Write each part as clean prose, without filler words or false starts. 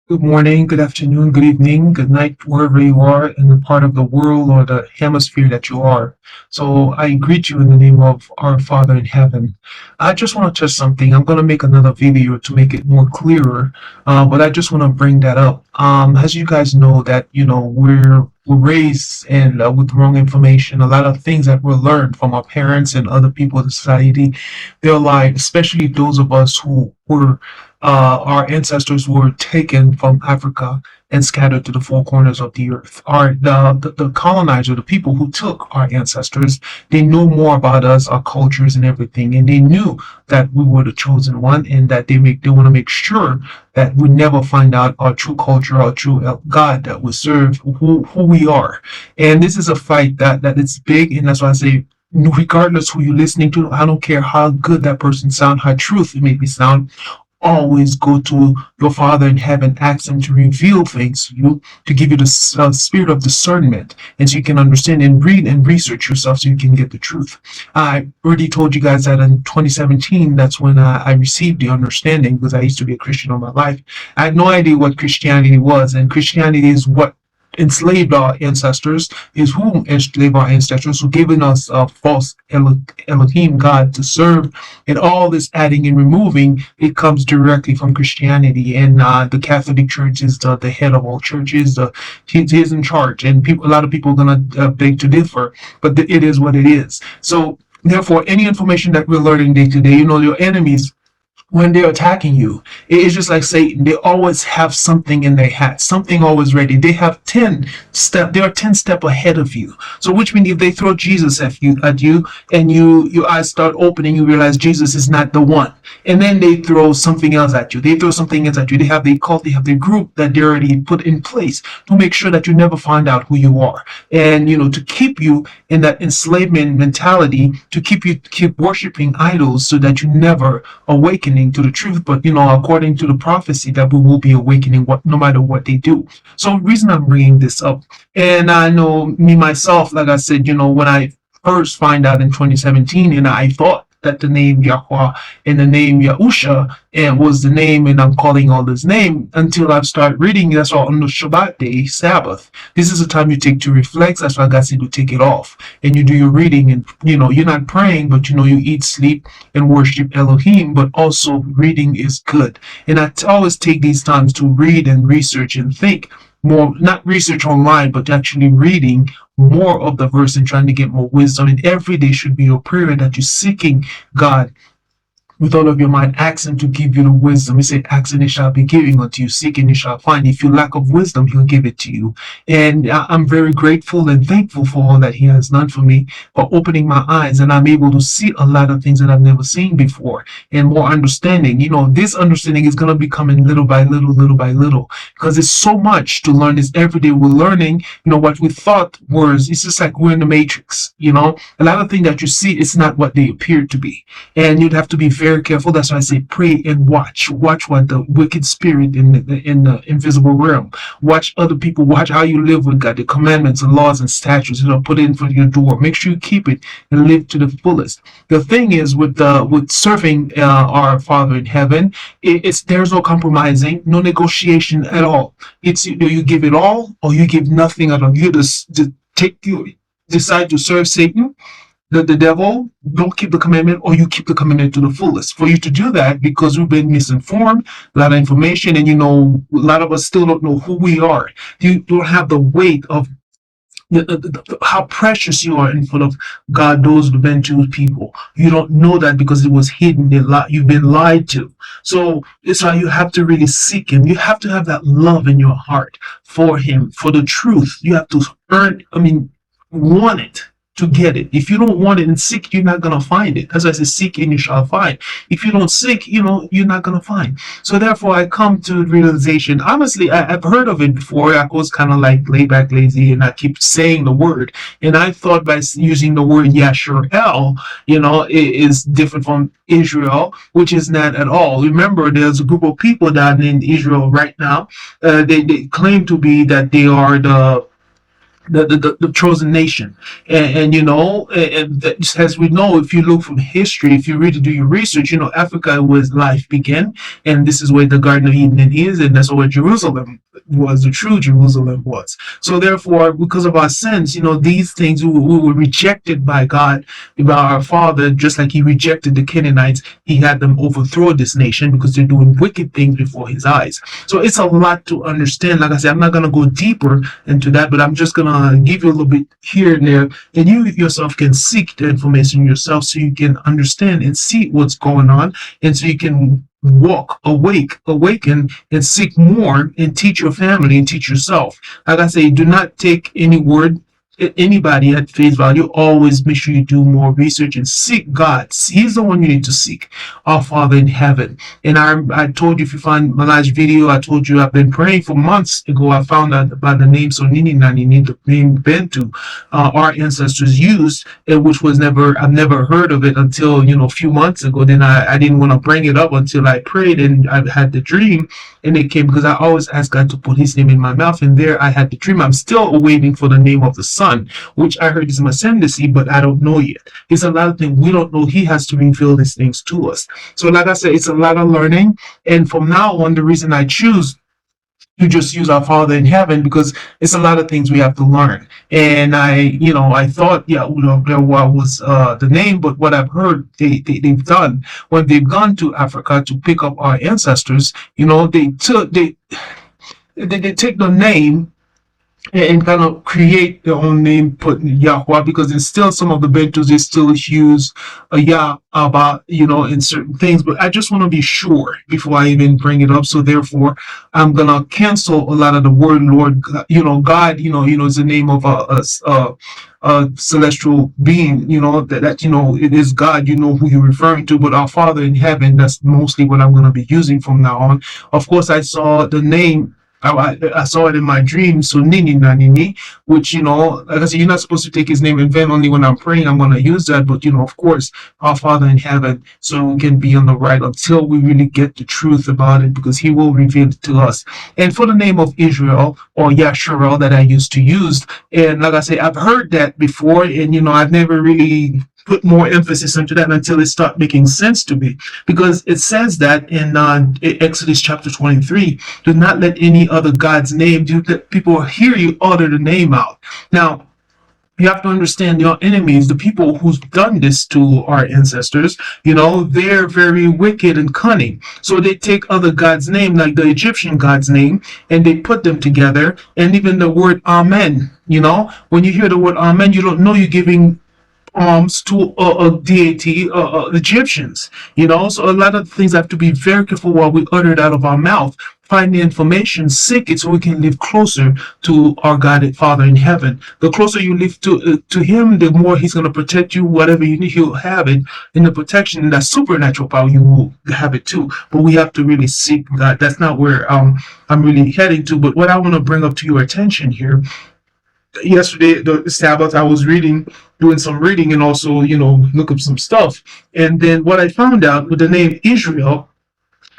Good morning, good afternoon, good evening, good night, wherever you are in the part of the world or the hemisphere that you are. So I greet you in the name of our Father in heaven. I just want to touch something. I'm going to make another video to make it more clearer, but I just want to bring that up. As you guys know that, we're raised and with wrong information. A lot of things that we learned from our parents and other people in society, they're like, especially those of us who were our ancestors were taken from Africa and scattered to the four corners of the earth. The colonizer, the people who took our ancestors, they know more about us, our cultures, and everything, and they knew that we were the chosen one, and that they want to make sure that we never find out our true culture, our true God that we serve, who we are. And this is a fight that it's big, and that's why I say, regardless who you're listening to, I don't care how good that person sound, how truth it may be sound, always go to your Father in heaven, ask him to reveal things to you, to give you the spirit of discernment, and so you can understand and read and research yourself so you can get the truth. I already told you guys that in 2017, that's when I received the understanding, because I used to be a Christian all my life. I had no idea what Christianity was, and Christianity is what enslaved our ancestors, is who enslaved our ancestors, who given us a false Elohim God to serve, and all this adding and removing, it comes directly from Christianity. And the Catholic Church is the head of all churches. He is in charge, and a lot of people are gonna beg to differ, but it is what it is. So therefore, any information that we're learning day to day, your enemies, when they're attacking you, it's just like Satan. They always have something in their hat, something always ready. They have 10 step. They are 10 step ahead of you. So which means if they throw Jesus at you, and your eyes start opening, you realize Jesus is not the one. And then they throw something else at you. They throw something else at you. They have the cult, they have the group that they already put in place to make sure that you never find out who you are. And to keep you in that enslavement mentality, to keep worshiping idols so that you never awaken to the truth. But according to the prophecy, that we will be awakening no matter what they do. So the reason I'm bringing this up, and I know me myself, like I said, when I first find out in 2017, and I thought that the name Yahweh and the name Yahusha and was the name, and I'm calling all this name, until I've started reading. That's why on the Shabbat day, Sabbath, this is a time you take to reflect. That's why God said to take it off, and you do your reading, and you're not praying, but you eat, sleep, and worship Elohim. But also reading is good, and I always take these times to read and research and think more, not research online, but actually reading more of the verse and trying to get more wisdom. And every day should be your prayer that you're seeking God with all of your mind. Ask him to give you the wisdom. He said, ask and it shall be given unto you. Seek and you shall find. If you lack of wisdom, he'll give it to you. And I'm very grateful and thankful for all that he has done for me, for opening my eyes, and I'm able to see a lot of things that I've never seen before, and more understanding. This understanding is going to be coming little by little, because it's so much to learn. This every day we're learning. What we thought was, it's just like we're in the matrix. A lot of things that you see, it's not what they appear to be, and you'd have to be very careful. That's why I say pray and watch what the wicked spirit in the invisible realm. Watch other people. Watch how you live with God, the commandments and laws and statutes put in for your door. Make sure you keep it and live to the fullest. The thing is with serving our Father in heaven, there's no compromising, no negotiation at all. It's you give it all or you give nothing at all. You just decide to serve Satan, the devil, don't keep the commandment, or you keep the commandment to the fullest. For you to do that, because we've been misinformed, a lot of information, and a lot of us still don't know who we are. You don't have the weight of how precious you are in front of God, those who've been to people. You don't know that because it was hidden. You've been lied to. So it's why you have to really seek him. You have to have that love in your heart for him, for the truth. You have to want it to get it. If you don't want it and seek, you're not going to find it. As I say, seek and you shall find. If you don't seek, you're not going to find. So therefore, I come to realization. Honestly, I've heard of it before. I was kind of like laid back, lazy, and I keep saying the word. And I thought by using the word Yashar'el, it is different from Israel, which is not at all. Remember, there's a group of people that in Israel right now. They claim to be that they are the chosen nation. And you know, as we know, if you look from history, if you really do your research, you know, Africa was life began, and this is where the Garden of Eden is, and that's where Jerusalem was, the true Jerusalem was. So therefore, because of our sins, you know, these things, we were rejected by God, by our Father, just like He rejected the Canaanites. He had them overthrow this nation because they're doing wicked things before His eyes. So it's a lot to understand. Like I said, I'm not going to go deeper into that, but I'm just going to give you a little bit here and there, and you yourself can seek the information yourself so you can understand and see what's going on, and so you can walk awaken and seek more and teach your family and teach yourself. Like I say, do not take any word, anybody at face value. Always make sure you do more research and seek God. He's the one you need to seek, our Father in heaven. And I told you, if you find my last video, I told you I've been praying for months ago. I found out about the name Sonini Nanini, the name Bentu, our ancestors used, which was I've never heard of it until, you know, a few months ago. Then I didn't want to bring it up until I prayed and I had the dream, and it came because I always ask God to put His name in my mouth, and there I had the dream. I'm still waiting for the name of the Son, which I heard is my ascendancy, but I don't know yet. It's a lot of things we don't know. He has to reveal these things to us. So like I said, it's a lot of learning. And from now on, the reason I choose to just use our Father in heaven, because it's a lot of things we have to learn. And I thought, yeah, you know, there was the name, but what I've heard they've done when they've gone to Africa to pick up our ancestors, you know, they take the name and kind of create their own name, put Yahweh, because there's still some of the Bentus, they still use a Yah about, you know, in certain things. But I just want to be sure before I even bring it up. So therefore, I'm gonna cancel a lot of the word Lord. You know, God, you know, is the name of a celestial being. You know that you know it is God. You know who you're referring to, but our Father in heaven. That's mostly what I'm gonna be using from now on. Of course, I saw the name. I saw it in my dream, so Nini Nanini, which, you know, like I said, you're not supposed to take His name in vain. Only when I'm praying, I'm going to use that. But, you know, of course, our Father in heaven, so we can be on the right until we really get the truth about it, because He will reveal it to us. And for the name of Israel, or Yashar'el, that I used to use, and like I say, I've heard that before, and, you know, I've never really put more emphasis into that until it started making sense to me, because it says that in Exodus chapter 23, do not let any other God's name, do let people hear you utter the name out. Now, you have to understand your enemies, the people who's done this to our ancestors, you know, they're very wicked and cunning. So they take other God's name, like the Egyptian God's name, and they put them together. And even the word Amen, you know, when you hear the word Amen, you don't know you're giving to a deity, Egyptians, you know. So a lot of things have to be very careful while we utter it out of our mouth. Find the information, seek it, so we can live closer to our God and Father in heaven. The closer you live to Him, the more He's going to protect you. Whatever you need, He'll have it. In the protection, and that supernatural power, you will have it too. But we have to really seek God. That's not where I'm really heading to. But what I want to bring up to your attention here, yesterday, the Sabbath, I was doing some reading, and also, you know, look up some stuff. And then what I found out with the name Israel,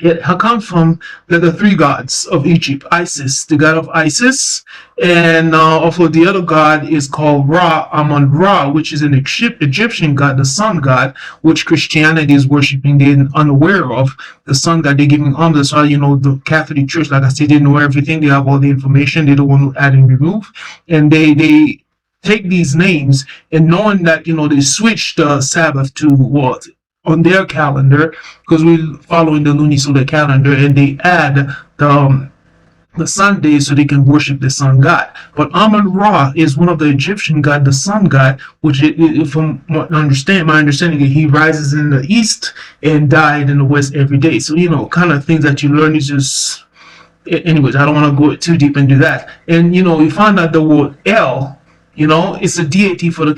it comes from the three gods of Egypt. Isis, the god of Isis, and also the other god is called Ra, Amon Ra, which is an Egyptian god, the sun god, which Christianity is worshiping. They're unaware of the sun god. They're giving honor. That's why, you know, the Catholic Church, like I said, they know everything. They have all the information. They don't want to add and remove, and they take these names, and knowing that, you know, they switch the Sabbath to what on their calendar, because we're following the lunisolar calendar, and they add the Sunday so they can worship the sun god. But Amon Ra is one of the Egyptian god, the sun god, which from what my understanding, he rises in the east and died in the west every day. So, you know, kind of things that you learn is just, anyways, I don't want to go too deep into that. And, you know, we find out the word El, you know, it's a deity for the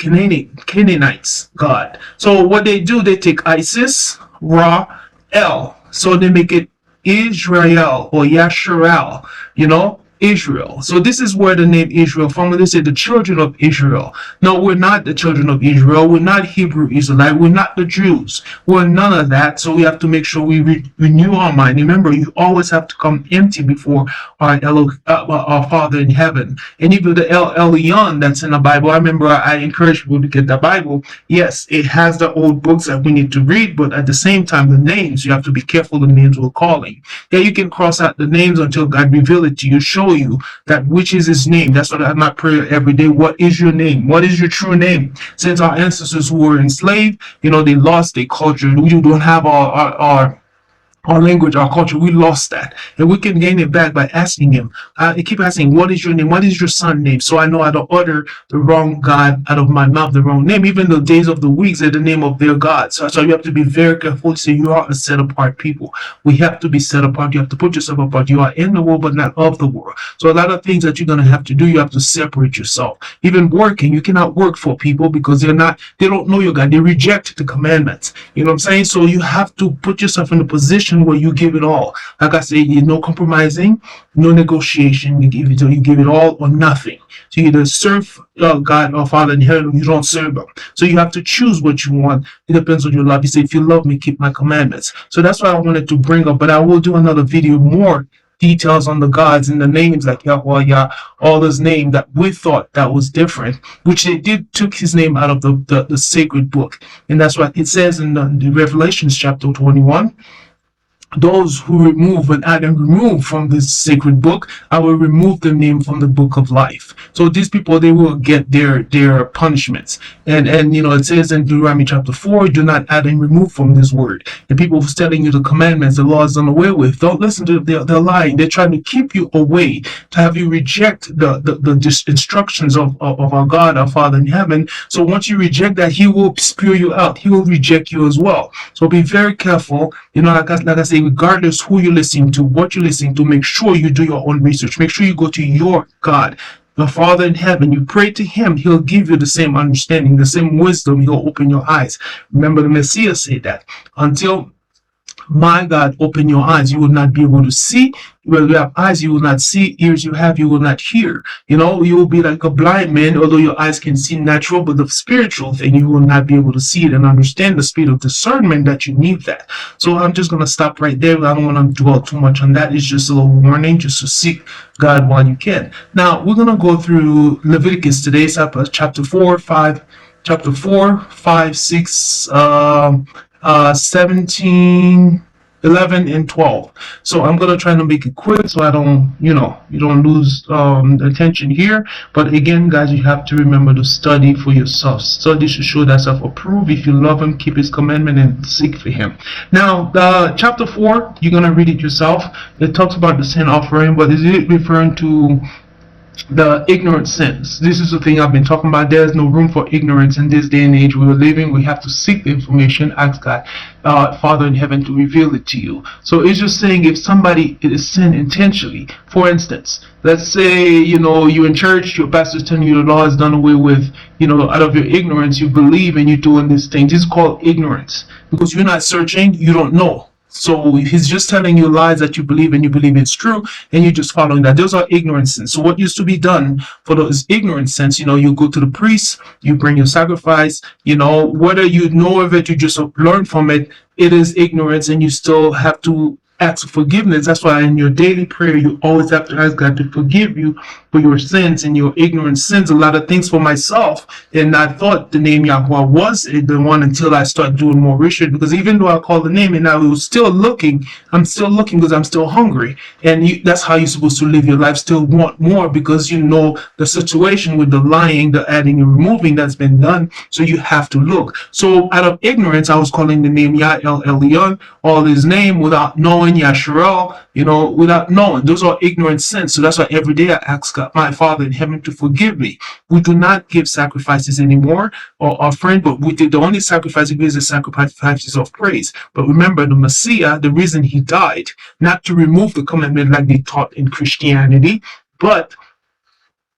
Canaanites god. So what they do, they take Isis, Ra, El. So they make it Israel or Yashar'el, you know. Israel. So this is where the name Israel from. When they say the children of Israel. No, we're not the children of Israel. We're not Hebrew Israelite. We're not the Jews. We're none of that. So we have to make sure we renew our mind. Remember, you always have to come empty before our Father in heaven. And even the El Elyon that's in the Bible, I remember I encourage people to get the Bible. Yes, it has the old books that we need to read, but at the same time, the names, you have to be careful the names we're calling. Yeah, you can cross out the names until God reveal it to you, show you that which is his name. That's what I my prayer every day. What is your name? What is your true name? Since our ancestors who were enslaved, they lost their culture. We don't have our language, our culture, we lost that. And we can gain it back by asking him. I keep asking, what is your name? What is your son's name? So I know how to utter the wrong God out of my mouth, the wrong name. Even the days of the weeks are the name of their God. So you have to be very careful. So you are a set apart people. We have to be set apart. You have to put yourself apart. You are in the world, but not of the world. So a lot of things that you're going to have to do, you have to separate yourself. Even working, you cannot work for people because they don't know your God. They reject the commandments. You know what I'm saying? So you have to put yourself in a position where you give it all. Like I say, no compromising, no negotiation. You give it all or nothing. So you either serve God or Father in heaven, or you don't serve him. So you have to choose what you want. It depends on your love. You say, if you love me, keep my commandments. So that's what I wanted to bring up. But I will do another video more details on the gods and the names like Yahweh, Yah, all those names that we thought that was different, which they took his name out of the sacred book. And that's what it says in the Revelations chapter 21. Those who remove and add and remove from this sacred book, I will remove the name from the book of life. So these people, they will get their punishments. And it says in Deuteronomy chapter 4, do not add and remove from this word. And people who's telling you the commandments, the law is done away with, don't listen to them. They're lying. They're trying to keep you away, to have you reject the instructions of our God, our Father in heaven. So once you reject that, he will spew you out. He will reject you as well. So be very careful. Like I say, regardless who you're listening to, what you're listening to, make sure you do your own research. Make sure you go to your God, the Father in heaven. You pray to him. He'll give you the same understanding, the same wisdom. He'll open your eyes. Remember, the Messiah said that until my God open your eyes, you will not be able to see. Well, you have eyes, you will not see. Ears you have, you will not hear. You will be like a blind man, although your eyes can see natural, but the spiritual thing, you will not be able to see it and understand the spirit of discernment that you need that. So I'm just going to stop right there. I don't want to dwell too much on that. It's just a little warning, just to seek God while you can. Now, we're going to go through Leviticus today, chapter 4, 5, 6, 17, 11, and 12. So I'm gonna try to make it quick so I don't, you don't lose attention here. But again, guys, you have to remember to study for yourself. Study to show thyself approved. If you love him, keep his commandment and seek for him. Now, chapter 4, you're gonna read it yourself. It talks about the sin offering, but is it referring to the ignorant sins? This is the thing I've been talking about. There's no room for ignorance in this day and age we're living. We have to seek the information, ask God, Father in heaven, to reveal it to you. So it's just saying, if somebody is sin intentionally, for instance, let's say you're in church, your pastor's telling you the law is done away with, out of your ignorance you believe and you're doing these things. This is called ignorance, because you're not searching, you don't know. So he's just telling you lies that you believe and you believe it's true, and you're just following that. Those are ignorant sins. So what used to be done for those ignorant sins, you go to the priest, you bring your sacrifice, whether you know of it, you just learn from it, it is ignorance, and you still have to ask for forgiveness. That's why in your daily prayer, you always have to ask God to forgive you for your sins and your ignorant sins. A lot of things for myself, and I thought the name Yahweh was the one until I started doing more research, because even though I called the name and I was still looking, I'm still looking because I'm still hungry. And that's how you're supposed to live your life, still want more, because the situation with the lying, the adding and removing that's been done. So you have to look. So out of ignorance, I was calling the name Yashar'el, all his name, without knowing Yashar'el, without knowing. Those are ignorant sins. So that's why every day I ask God, my Father in heaven, to forgive me. We do not give sacrifices anymore or offering, but the only sacrifice we give is the sacrifices of praise. But remember, the Messiah, the reason he died, not to remove the commandment like they taught in Christianity, but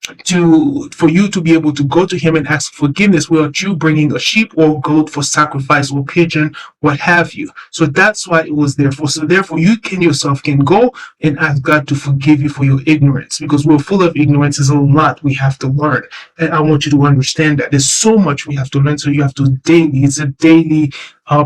for you to be able to go to him and ask forgiveness without you bringing a sheep or goat for sacrifice or pigeon, what have you. So that's why it was there for. So therefore you can yourself can go and ask God to forgive you for your ignorance, because we're full of ignorance. There's a lot we have to learn, and I want you to understand that there's so much we have to learn. So you have to daily, it's a daily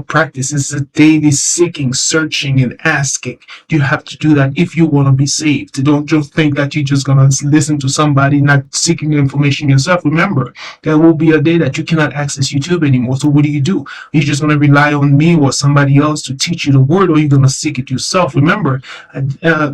practice. It's a daily seeking, searching, and asking. You have to do that if you want to be saved. Don't just think that you're just going to listen to somebody, not seeking information yourself. Remember, there will be a day that you cannot access YouTube anymore. So what do? You're just going to rely on me or somebody else to teach you the word, or you're going to seek it yourself. Remember,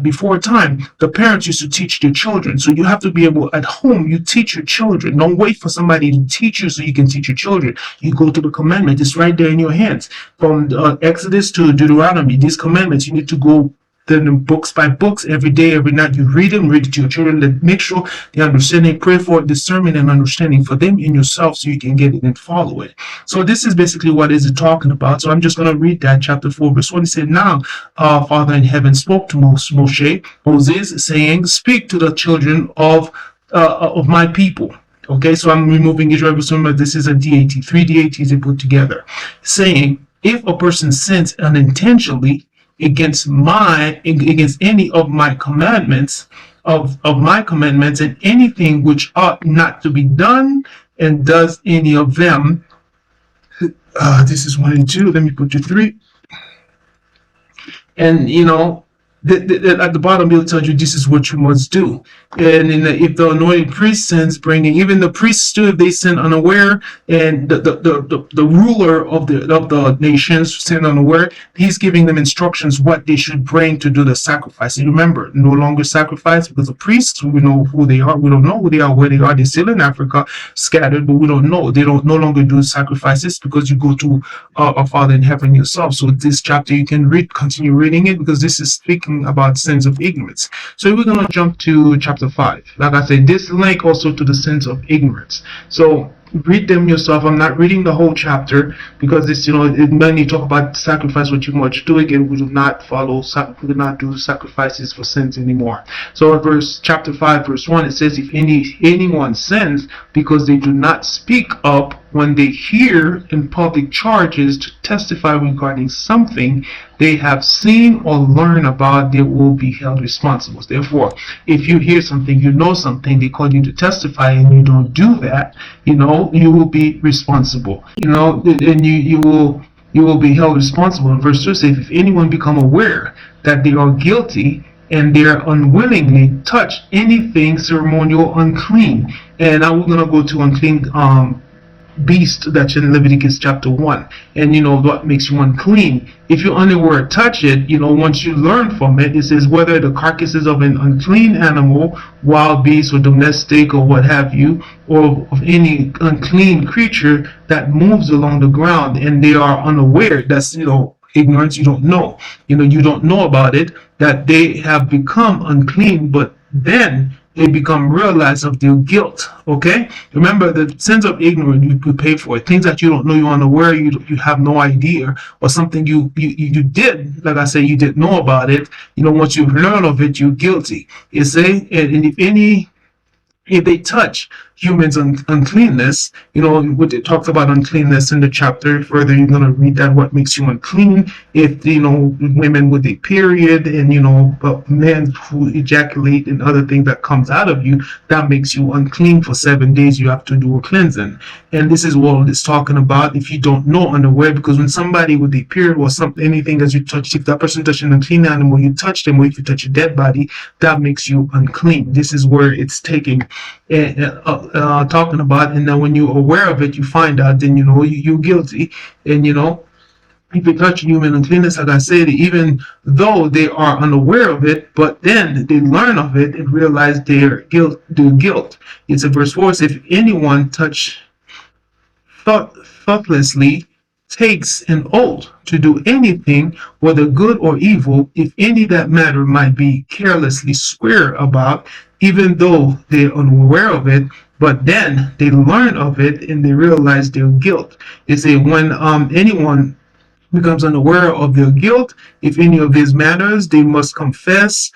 before time, the parents used to teach their children. So you have to be able, at home, you teach your children. Don't wait for somebody to teach you so you can teach your children. You go to the commandment. It's right there in your hand. From Exodus to Deuteronomy, these commandments, you need to go them books by books every day, every night. You read them, read it to your children, make sure they understand it, pray for discernment and understanding for them and yourself so you can get it and follow it. So this is basically what is it talking about. So I'm just going to read that, chapter 4, verse 1. It said, now Father in heaven spoke to Moses, saying, speak to the children of my people. Okay, so I'm removing Israel. Remember, this is a deity. 3 deities are put together. Saying, if a person sins unintentionally against any of my commandments, and anything which ought not to be done, and does any of them, this is 1 and 2. Let me put you 3. And at the bottom, it'll tell you this is what you must do. And if the anointed priest sins, bringing even the priests too, if they sin unaware, and the ruler of the nations sin unaware, he's giving them instructions what they should bring to do the sacrifice. And remember, no longer sacrifice, because the priests, we know who they are. We don't know who they are, where they are. They're still in Africa, scattered, but we don't know. They don't no longer do sacrifices, because you go to our Father in heaven yourself. So this chapter you can continue reading it, because this is speaking about sins of ignorance. So we're going to jump to chapter 5. Like I said, this link also to the sins of ignorance. So read them yourself. I'm not reading the whole chapter, because this, it mainly talk about sacrifice, what you must do. Again, we do not do sacrifices for sins anymore. So in chapter 5, verse 1, it says, if anyone sins because they do not speak up when they hear in public charges to testify regarding something they have seen or learned about, they will be held responsible. Therefore, if you hear something, you know something, they call you to testify, and you don't do that, you will be responsible. And you will be held responsible. In verse 2 says, if anyone become aware that they are guilty, and they unwillingly touch anything ceremonial unclean. And I'm going to go to unclean beast that's in Leviticus chapter 1. And what makes you unclean. If you unaware touch it, once you learn from it, it says whether the carcasses of an unclean animal, wild beast or domestic or what have you, or of any unclean creature that moves along the ground, and they are unaware, that's ignorance, you don't know. You don't know about it, that they have become unclean, but then they become realized of their guilt. Okay, remember, the sins of ignorance, you pay for it. Things that you don't know, you're unaware, you have no idea, or something you did, like I say, you didn't know about it. Once you learn of it, you're guilty. You say, and if they touch humans' uncleanness, what it talks about uncleanness in the chapter. Further, you're going to read that what makes you unclean. If women with a period, and men who ejaculate and other things that comes out of you, that makes you unclean for 7 days. You have to do a cleansing, and this is what it's talking about. If you don't know, unaware, because when somebody with a period or something, anything that you touch, if that person touched an unclean animal, you touch them, or if you touch a dead body, that makes you unclean. This is where it's taking. Talking about, and then when you're aware of it, you find out, then you're guilty. And if you touch human uncleanness, like I said, even though they are unaware of it, but then they learn of it and realize their guilt. It's in verse 4. It says, if anyone thoughtlessly takes an oath to do anything, whether good or evil, if any that matter might be carelessly swear about, even though they're unaware of it, but then they learn of it and they realize their guilt. It says, when anyone becomes unaware of their guilt, if any of these matters, they must confess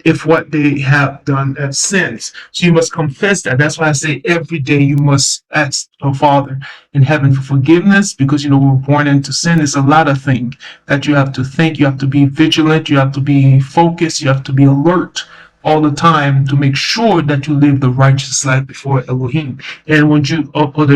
if what they have done as sins. So you must confess that. That's why I say every day you must ask the Father in heaven for forgiveness, because we're born into sin. It's a lot of things that you have to think. You have to be vigilant. You have to be focused. You have to be alert all the time to make sure that you live the righteous life before Elohim. And when you order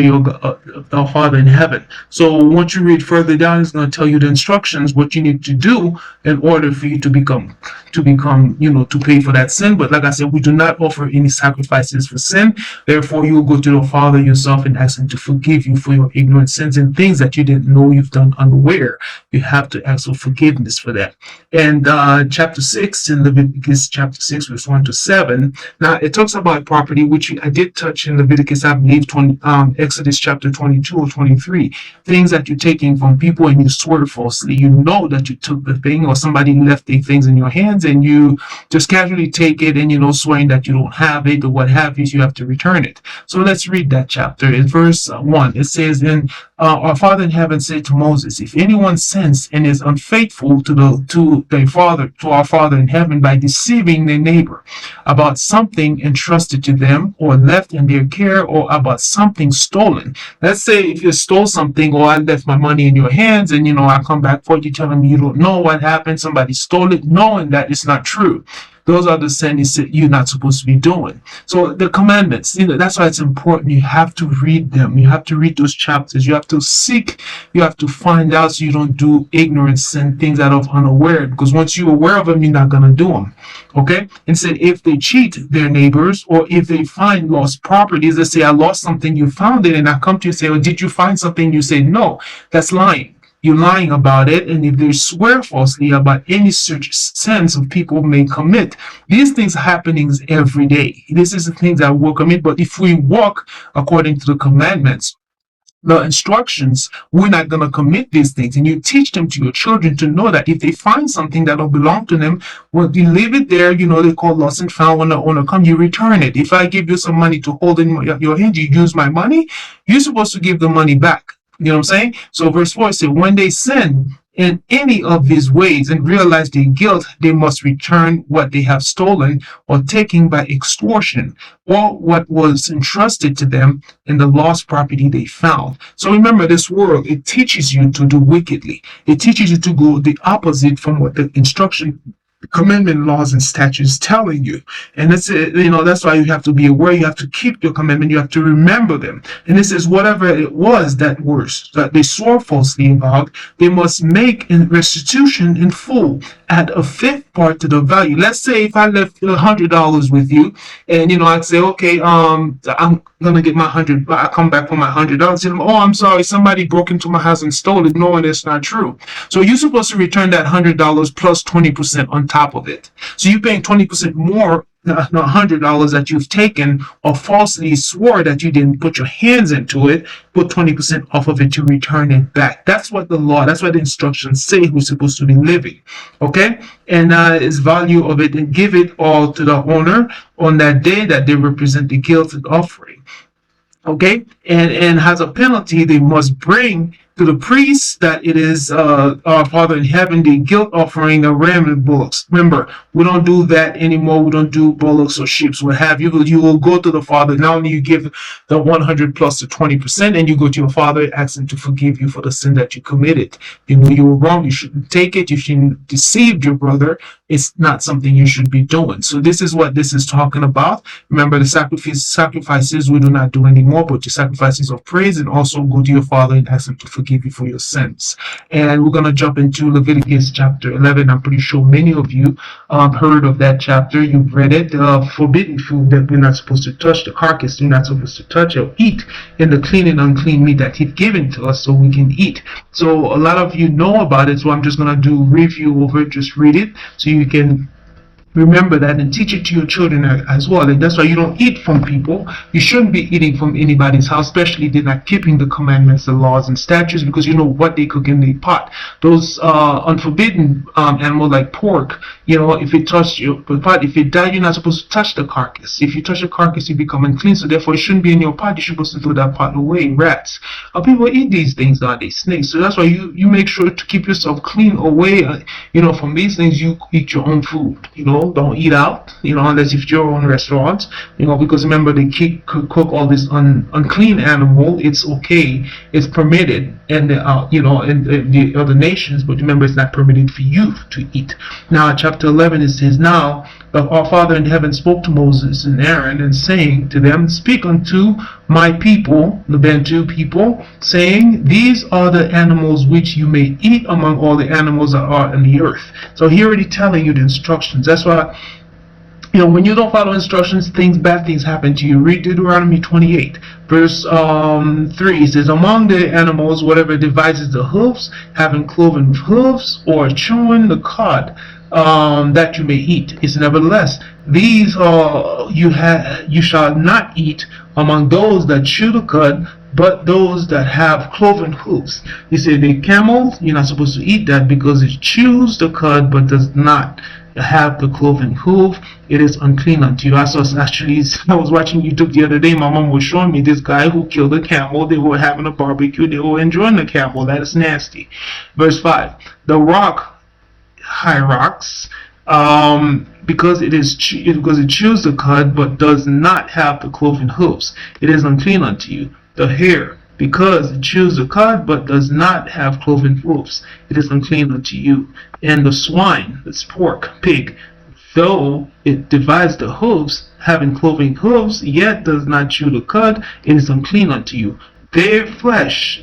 our Father in heaven. So once you read further down, it's going to tell you the instructions, what you need to do in order for you to become, to pay for that sin. But like I said, we do not offer any sacrifices for sin. Therefore, you will go to the Father yourself and ask him to forgive you for your ignorant sins and things that you didn't know you've done unaware. You have to ask for forgiveness for that. And chapter 6 in Leviticus chapter 6, verse 1 to 7. Now, it talks about property, which I did touch in Leviticus, I believe, Exodus chapter 22 or 23. Things that you're taking from people and you swear falsely. You know that you took the thing, or somebody left the things in your hands and you just casually take it and, swearing that you don't have it or what have you, so you have to return it. So let's read that chapter. In verse 1, it says, "And our Father in heaven said to Moses, if anyone sins and is unfaithful to our Father in heaven by deceiving their neighbor about something entrusted to them or left in their care, or about something stolen." Let's say if you stole something, or I left my money in your hands and I come back for you telling me you don't know what happened, somebody stole it, knowing that it's not true. Those are the sins you're not supposed to be doing. So the commandments, that's why it's important. You have to read them. You have to read those chapters. You have to seek. You have to find out so you don't do ignorance and things out of unaware. Because once you're aware of them, you're not going to do them. Okay? And said if they cheat their neighbors, or if they find lost properties, they say, I lost something, you found it, and I come to you and say, well, did you find something? You say, no, that's lying. You're lying about it. And if they swear falsely about any such sins of people may commit, these things are happening every day. This is the things that will commit. But if we walk according to the commandments, the instructions, we're not going to commit these things. And you teach them to your children to know that if they find something that don't belong to them, well, you leave it there. They call lost and found. When the owner comes, you return it. If I give you some money to hold in your hand, you use my money, you're supposed to give the money back. You know what I'm saying? So verse 4 says, when they sin in any of these ways and realize their guilt, they must return what they have stolen or taken by extortion, or what was entrusted to them in the lost property they found. So remember, this world, it teaches you to do wickedly. It teaches you to go the opposite from what the instruction, commandment, laws, and statutes telling you. And that's why you have to be aware. You have to keep your commandment. You have to remember them. And this is whatever it was that they swore falsely about, they must make in restitution in full at a fifth part to the value. Let's say if I left $100 with you, and I'd say, okay, I'm gonna get my $100. I come back for my $100. And oh, I'm sorry, somebody broke into my house and stole it, knowing it's not true. So you're supposed to return that $100 plus 20% on top of it. So you're paying 20% more, $100 that you've taken or falsely swore that you didn't put your hands into it, put 20% off of it to return it back. That's what that's what the instructions say we're supposed to be living. Okay? And its value of it, and give it all to the owner on that day that they represent the guilt and offering. Okay? And as a penalty, they must bring to the priest that it is our Father in heaven, the guilt offering, the ram and bullocks. Remember, we don't do that anymore. We don't do bullocks or sheep, what have you. You will go to the Father. Not only you give the 100 plus the 20%, and you go to your Father and ask him to forgive you for the sin that you committed. You were wrong. You shouldn't take it. You shouldn't deceive your brother. It's not something you should be doing. So this is what this is talking about. Remember, the sacrifices we do not do anymore, but the sacrifices of praise, and also go to your Father and ask him to forgive you for your sins. And we're going to jump into Leviticus chapter 11. I'm pretty sure many of you heard of that chapter. You've read it. Forbidden food that we're not supposed to touch, the carcass we're not supposed to touch or eat, and the clean and unclean meat that he's given to us so we can eat. So a lot of you know about it, so I'm just going to do review over it. Just read it so you can remember that and teach it to your children as well. And that's why you don't eat from people. You shouldn't be eating from anybody's house, especially if they're not keeping the commandments, the laws, and statutes, because you know what they cook in the pot. Those unforbidden animals like pork, if it touched your pot, if it died, you're not supposed to touch the carcass. If you touch the carcass, you become unclean. So therefore, it shouldn't be in your pot. You're supposed to throw that pot away. Rats. People eat these things nowadays, snakes. So that's why you make sure to keep yourself clean away. From these things, you eat your own food. don't eat out, unless if your own restaurant, because remember they cook all this unclean animal. It's okay, it's permitted, and in the other nations, but remember it's not permitted for you to eat. Now, chapter 11, it says, "Now our Father in heaven spoke to Moses and Aaron, and saying to them, Speak unto my people, the Bantu people, saying, These are the animals which you may eat among all the animals that are in the earth." So he already telling you the instructions. That's why, when you don't follow instructions, bad things happen to you. Read Deuteronomy 28, verse 3. It says, "Among the animals, whatever divides the hooves, having cloven hooves, or chewing the cud, that you may eat. Is nevertheless, these you shall not eat among those that chew the cud, but those that have cloven hooves." He said the camel, you're not supposed to eat that because it chews the cud but does not have the cloven hoof. It is unclean unto you. I was watching YouTube the other day. My mom was showing me this guy who killed a camel. They were having a barbecue. They were enjoying the camel. That is nasty. Verse 5. "The rock hyrax, because it chews the cud but does not have the cloven hooves, it is unclean unto you. The hare, because it chews the cud but does not have cloven hooves, it is unclean unto you. And the swine, that's pork, pig, though it divides the hooves, having cloven hooves, yet does not chew the cud, it is unclean unto you. Their flesh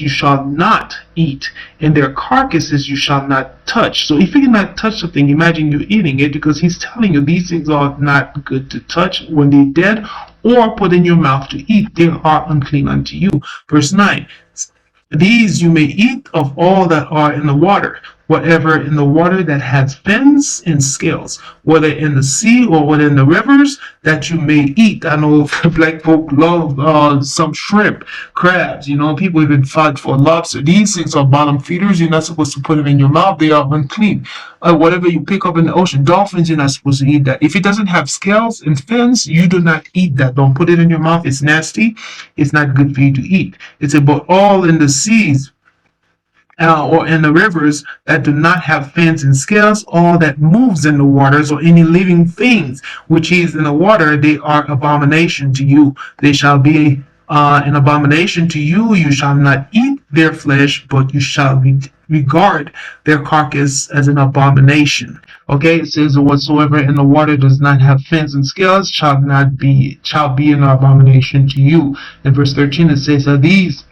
you shall not eat, and their carcasses you shall not touch." So if you cannot touch something, imagine you eating it, because he's telling you these things are not good to touch when they're dead or put in your mouth to eat. They are unclean unto you. Verse 9. "These you may eat of all that are in the water, whatever in the water that has fins and scales, whether in the sea or whether in the rivers, that you may eat." I know black folk love some shrimp, crabs, people even fight for lobster. These things are bottom feeders. You're not supposed to put them in your mouth. They are unclean. Whatever you pick up in the ocean, dolphins, you're not supposed to eat that. If it doesn't have scales and fins, you do not eat that. Don't put it in your mouth. It's nasty. It's not good for you to eat. It's about all in the seas, or in the rivers that do not have fins and scales, all that moves in the waters, or any living things which is in the water, they are abomination to you. They shall be an abomination to you. You shall not eat their flesh, but you shall regard their carcass as an abomination. Okay, it says, "Whatsoever in the water does not have fins and scales shall be an abomination to you." In verse 13 it says, "These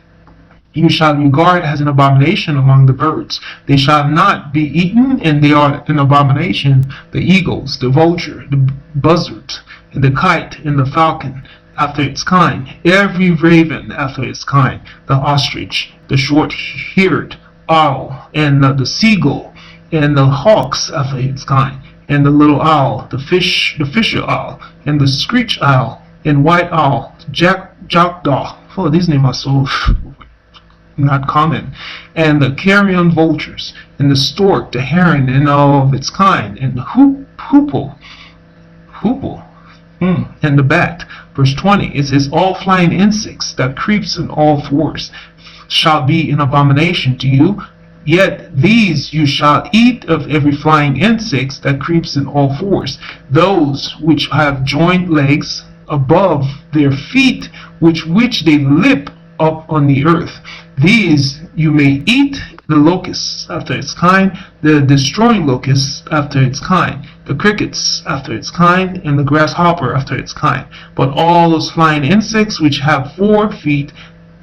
you shall regard as an abomination among the birds. They shall not be eaten, and they are an abomination: the eagles, the vulture, the buzzard, and the kite, and the falcon after its kind, every raven after its kind, the ostrich, the short-haired owl, and the seagull, and the hawks after its kind, and the little owl, the fisher owl, and the screech owl, and white owl, jackdaw." Oh, these names are so not common. "And the carrion vultures, and the stork, the heron, and all of its kind, and the hoopoe, and the bat." Verse 20, it says, "All flying insects that creeps in all fours shall be an abomination to you. Yet these you shall eat of every flying insect that creeps in all fours, those which have joined legs above their feet, which they lip up on the earth. These you may eat: the locust after its kind, the destroying locust after its kind, the crickets after its kind, and the grasshopper after its kind. But all those flying insects which have 4 feet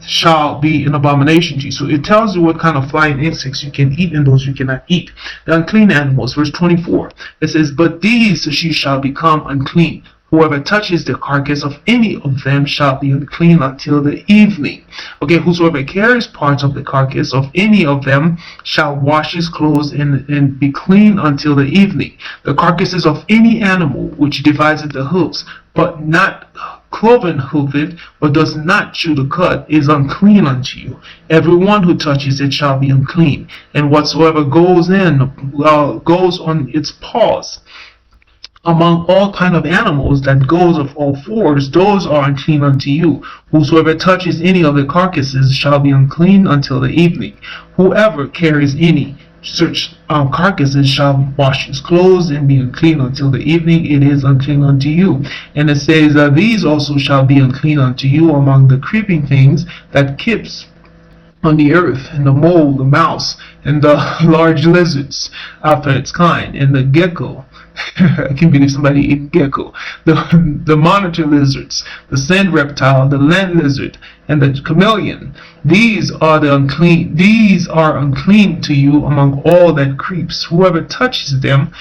shall be an abomination to you." So it tells you what kind of flying insects you can eat and those you cannot eat. The unclean animals, verse 24, it says, "But these she shall become unclean. Whoever touches the carcass of any of them shall be unclean until the evening." Okay, "Whosoever carries parts of the carcass of any of them shall wash his clothes and be clean until the evening. The carcasses of any animal which divides the hoofs, but not cloven hoofed, but does not chew the cud, is unclean unto you. Every one who touches it shall be unclean. And whatsoever goes on its paws among all kind of animals that goes of all fours, those are unclean unto you. Whosoever touches any of the carcasses shall be unclean until the evening. Whoever carries any such carcasses shall wash his clothes and be unclean until the evening. It is unclean unto you. And it says, these also shall be unclean unto you among the creeping things that keeps on the earth, and the mole, the mouse, and the large lizards after its kind, and the gecko. I can't believe somebody eating gecko. The monitor lizards, the sand reptile, the land lizard, and the chameleon. These are unclean. These are unclean to you among all that creeps. Whoever touches them,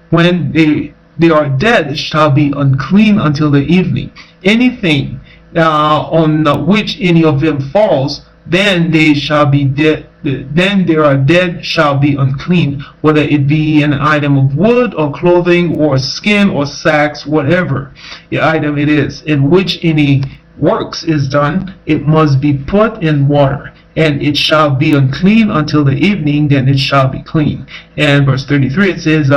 when they are dead, shall be unclean until the evening. Anything on which any of them falls, then they shall be dead. Then they are dead, shall be unclean, whether it be an item of wood or clothing or skin or sacks, whatever the item it is, in which any works is done, it must be put in water, and it shall be unclean until the evening, then it shall be clean. And verse 33, it says,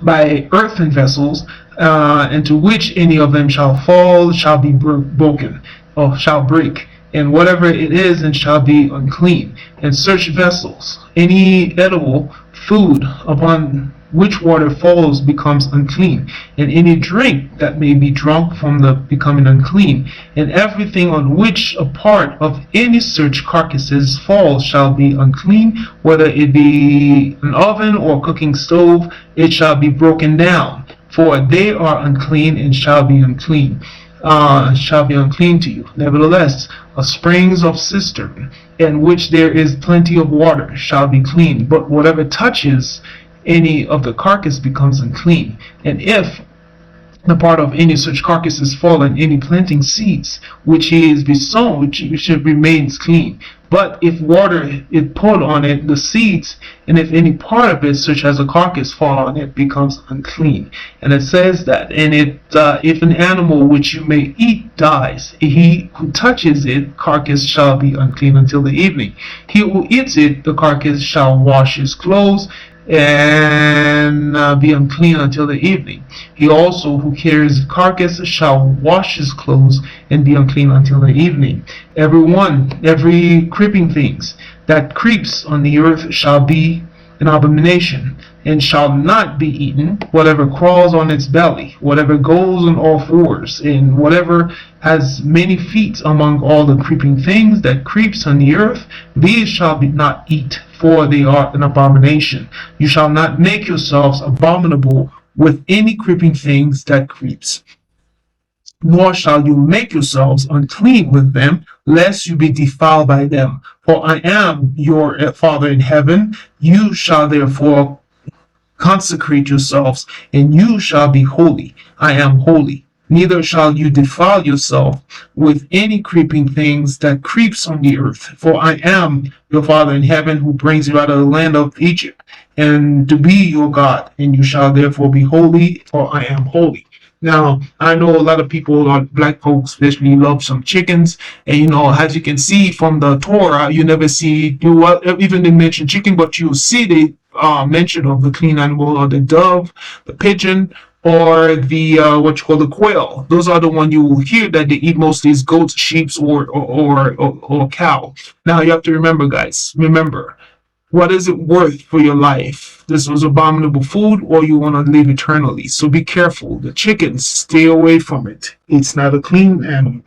by earthen vessels, into which any of them shall fall, shall be broken, or shall break, and whatever it is, and shall be unclean. And such vessels, any edible food upon which water falls becomes unclean, and any drink that may be drunk from the becoming unclean, and everything on which a part of any such carcasses falls shall be unclean, whether it be an oven or cooking stove, it shall be broken down, for they are unclean and shall be unclean to you. Nevertheless, springs of cistern, in which there is plenty of water, shall be clean, but whatever touches any of the carcass becomes unclean. And if the part of any such carcasses fall in any planting seeds, which he is besown, which remains clean. But if water is poured on it, the seeds, and if any part of it, such as a carcass, fall on it, becomes unclean. And it says that, and if an animal which you may eat dies, he who touches it, carcass, shall be unclean until the evening. He who eats it, the carcass, shall wash his clothes, and be unclean until the evening. He also who carries the carcass shall wash his clothes and be unclean until the evening. Every creeping things that creeps on the earth shall be an abomination, and shall not be eaten. Whatever crawls on its belly, whatever goes on all fours, and whatever has many feet among all the creeping things that creeps on the earth, these shall be not eat, for they are an abomination. You shall not make yourselves abominable with any creeping things that creeps, nor shall you make yourselves unclean with them, lest you be defiled by them. For I am your Father in heaven. You shall therefore consecrate yourselves, and you shall be holy. I am holy. Neither shall you defile yourself with any creeping things that creeps on the earth. For I am your Father in heaven, who brings you out of the land of Egypt, and to be your God. And you shall therefore be holy, for I am holy. Now, I know a lot of people, black folks especially, love some chickens. And, as you can see from the Torah, you never see, even they mention chicken, but you see the mention of the clean animal, or the dove, the pigeon, or the the quail. Those are the ones you will hear that they eat mostly is goats, sheep, or cow. Now, you have to remember, guys, what is it worth for your life? This was abominable food, or you want to live eternally. So be careful. The chickens, stay away from it. It's not a clean animal.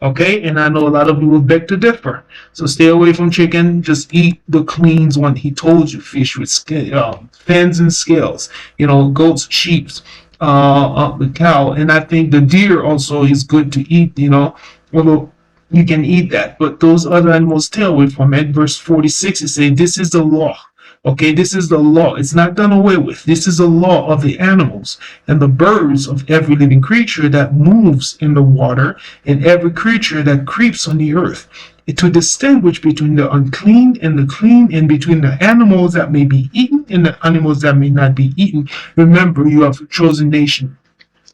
Okay? And I know a lot of you will beg to differ. So stay away from chicken. Just eat the cleans one. He told you, fish with fins and scales. Goats, sheep, the cow. And I think the deer also is good to eat, although you can eat that, but those other animals stay away from it. Verse 46 is saying, this is the law. Okay, this is the law. It's not done away with. This is the law of the animals and the birds, of every living creature that moves in the water, and every creature that creeps on the earth, to distinguish between the unclean and the clean, and between the animals that may be eaten and the animals that may not be eaten. Remember, you have a chosen nation.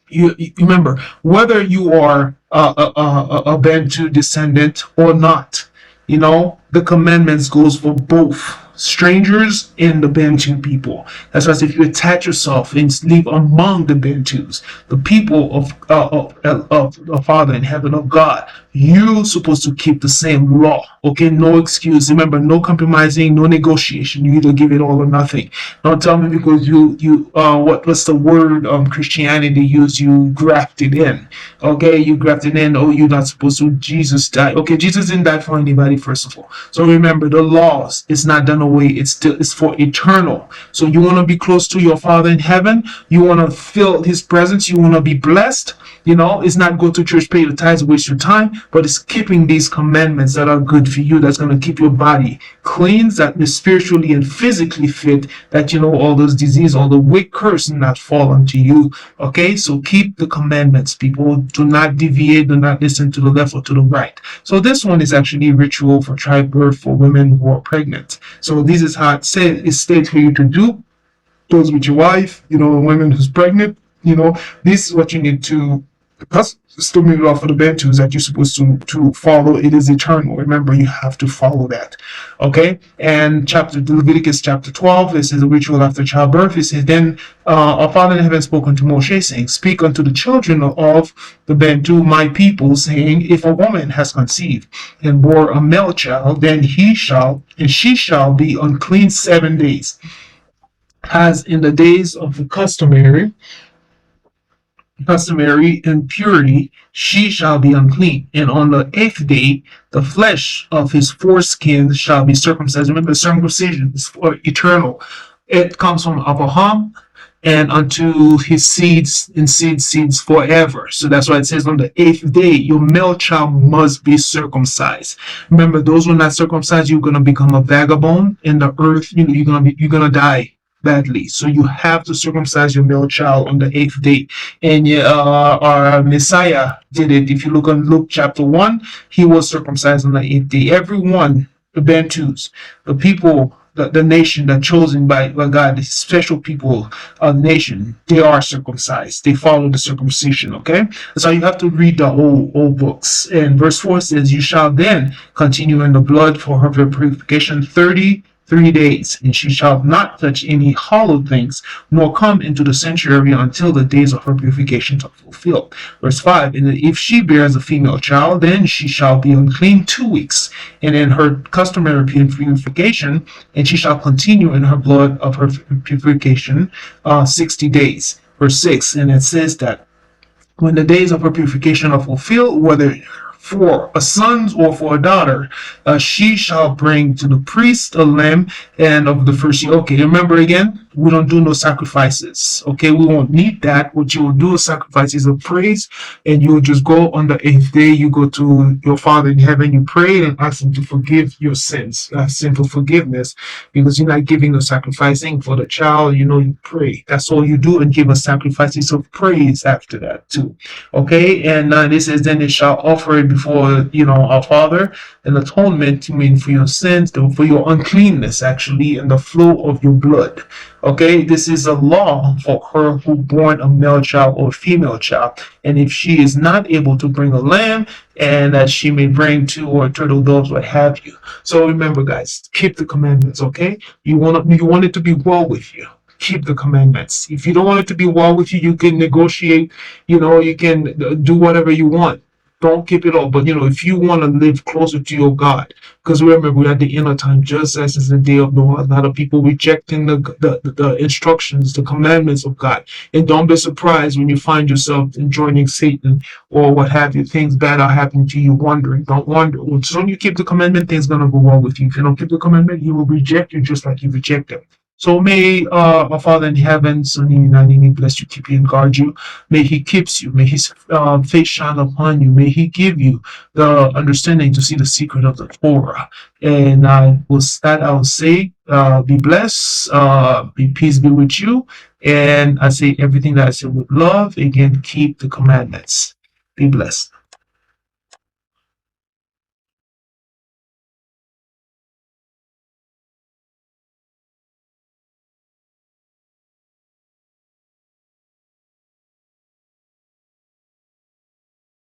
You remember, whether you are a Bantu descendant or not, the commandments goes for both strangers and the Bantu people. That's why if you attach yourself and live among the Bantus, the people of the Father in heaven, of God, you're supposed to keep the same law. Okay, no excuse. Remember, no compromising, no negotiation. You either give it all or nothing. Don't tell me because what's the word Christianity use? You grafted in. Okay, you grafted in. Oh, you're not supposed to. Jesus died. Okay, Jesus didn't die for anybody, first of all. So remember, the laws is not done away. It's for eternal. So you want to be close to your Father in heaven. You want to feel His presence. You want to be blessed. It's not go to church, pay the tithes, waste your time, but it's keeping these commandments that are good for you. That's going to keep your body clean, that is spiritually and physically fit. That all those disease, all the wicked curse, not fall onto you. Okay, so keep the commandments, people. Do not deviate. Do not listen to the left or to the right. So this one is actually a ritual for childbirth for women who are pregnant. So this is how it's stated for you to do. Those with your wife, a woman who's pregnant, this is what you need to. That's still moving off of the Bantus that you're supposed to follow. It is eternal. Remember, you have to follow that. Okay? And Leviticus chapter 12, it says a ritual after childbirth. It says, then our Father in heaven spoke unto Moshe, saying, speak unto the children of the Bantu, my people, saying, if a woman has conceived and bore a male child, then she shall be unclean 7 days, as in the days of the customary impurity, she shall be unclean. And on the 8th day, the flesh of his foreskin shall be circumcised. Remember, circumcision is for eternal. It comes from Abraham and unto his seeds and seeds forever. So that's why it says on the 8th day, your male child must be circumcised. Remember, those who are not circumcised, you're going to become a vagabond in the earth. You're going to die badly. So you have to circumcise your male child on the 8th day. And our Messiah did it. If you look on Luke chapter 1, he was circumcised on the 8th day. Everyone, the Bantus, the people, the nation that chosen by God, the special people of the nation, they are circumcised. They follow the circumcision, okay? So you have to read the whole books. And verse 4 says, you shall then continue in the blood for her purification 33 days, and she shall not touch any hallowed things, nor come into the sanctuary until the days of her purification are fulfilled. Verse 5, and if she bears a female child, then she shall be unclean 2 weeks, and in her customary purification, and she shall continue in her blood of her purification 60 days. Verse 6, and it says that when the days of her purification are fulfilled, whether for a son or for a daughter, she shall bring to the priest a lamb and of the first year. Okay, remember again, we don't do no sacrifices. Okay, we won't need that. What you will do is sacrifices of praise, and you will just go on the 8th day. You go to your Father in heaven, you pray and ask Him to forgive your sins, sinful forgiveness, because you're not giving or sacrificing for the child. You pray. That's all you do, and give us sacrifices of praise after that too. Okay, and this says, then it shall offer it before our Father, an atonement for your sins, for your uncleanness actually, and the flow of your blood. Okay, this is a law for her who born a male child or female child, and if she is not able to bring a lamb, and that she may bring 2 or turtle doves, what have you. So remember, guys, keep the commandments. Okay, you want it to be well with you. Keep the commandments. If you don't want it to be well with you, you can negotiate. You can do whatever you want. Don't keep it all. But if you want to live closer to your God, because remember, we're at the end of time, just as is the day of Noah. A lot of people rejecting the instructions, the commandments of God. And don't be surprised when you find yourself joining Satan or what have you. Things bad are happening to you, wondering. Don't wonder. So when you keep the commandment, things going to go well with you. If you don't keep the commandment, He will reject you just like you reject Him. So may our Father in heaven, bless you, keep you, and guard you. May He keeps you. May His face shine upon you. May He give you the understanding to see the secret of the Torah. And I will say, be blessed, be peace be with you. And I say everything that I said with love. Again, keep the commandments. Be blessed.